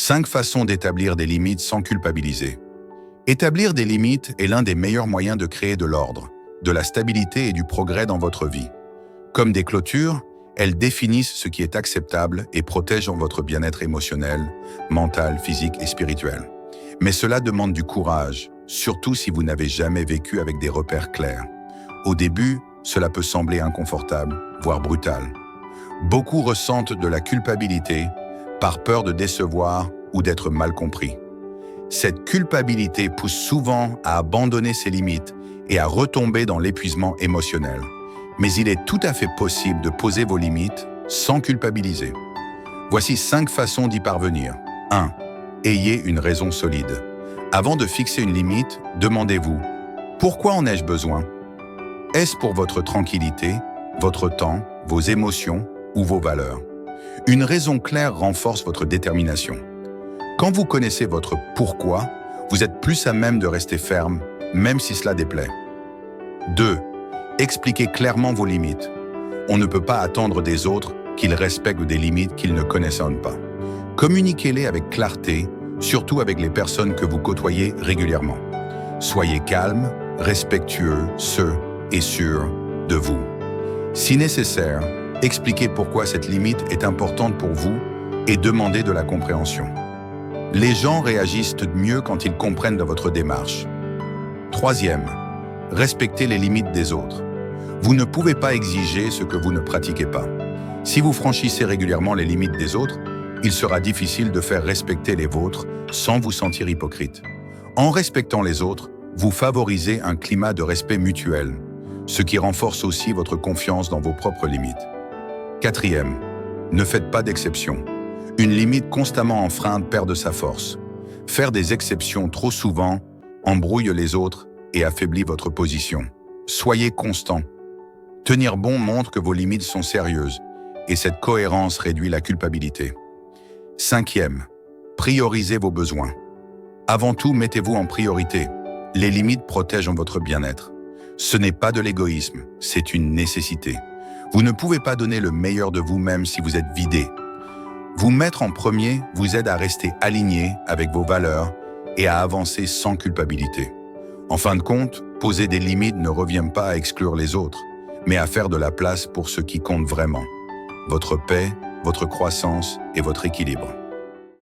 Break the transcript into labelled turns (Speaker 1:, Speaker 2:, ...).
Speaker 1: 5 façons d'établir des limites sans culpabiliser. Établir des limites est l'un des meilleurs moyens de créer de l'ordre, de la stabilité et du progrès dans votre vie. Comme des clôtures, elles définissent ce qui est acceptable et protègent votre bien-être émotionnel, mental, physique et spirituel. Mais cela demande du courage, surtout si vous n'avez jamais vécu avec des repères clairs. Au début, cela peut sembler inconfortable, voire brutal. Beaucoup ressentent de la culpabilité par peur de décevoir ou d'être mal compris. Cette culpabilité pousse souvent à abandonner ses limites et à retomber dans l'épuisement émotionnel. Mais il est tout à fait possible de poser vos limites sans culpabiliser. Voici 5 façons d'y parvenir. 1. Ayez une raison solide. Avant de fixer une limite, demandez-vous « Pourquoi en ai-je besoin ?» Est-ce pour votre tranquillité, votre temps, vos émotions ou vos valeurs? Une raison claire renforce votre détermination. Quand vous connaissez votre « pourquoi », vous êtes plus à même de rester ferme, même si cela déplaît. 2. Expliquez clairement vos limites. On ne peut pas attendre des autres qu'ils respectent des limites qu'ils ne connaissent pas. Communiquez-les avec clarté, surtout avec les personnes que vous côtoyez régulièrement. Soyez calme, respectueux, et sûr de vous. Si nécessaire, expliquez pourquoi cette limite est importante pour vous et demandez de la compréhension. Les gens réagissent mieux quand ils comprennent votre démarche. 3. Respectez les limites des autres. Vous ne pouvez pas exiger ce que vous ne pratiquez pas. Si vous franchissez régulièrement les limites des autres, il sera difficile de faire respecter les vôtres sans vous sentir hypocrite. En respectant les autres, vous favorisez un climat de respect mutuel, ce qui renforce aussi votre confiance dans vos propres limites. 4. Ne faites pas d'exception. Une limite constamment enfreinte perd de sa force. Faire des exceptions trop souvent embrouille les autres et affaiblit votre position. Soyez constant. Tenir bon montre que vos limites sont sérieuses et cette cohérence réduit la culpabilité. 5. Priorisez vos besoins. Avant tout, mettez-vous en priorité. Les limites protègent votre bien-être. Ce n'est pas de l'égoïsme, c'est une nécessité. Vous ne pouvez pas donner le meilleur de vous-même si vous êtes vidé. Vous mettre en premier vous aide à rester aligné avec vos valeurs et à avancer sans culpabilité. En fin de compte, poser des limites ne revient pas à exclure les autres, mais à faire de la place pour ce qui compte vraiment. Votre paix, votre croissance et votre équilibre.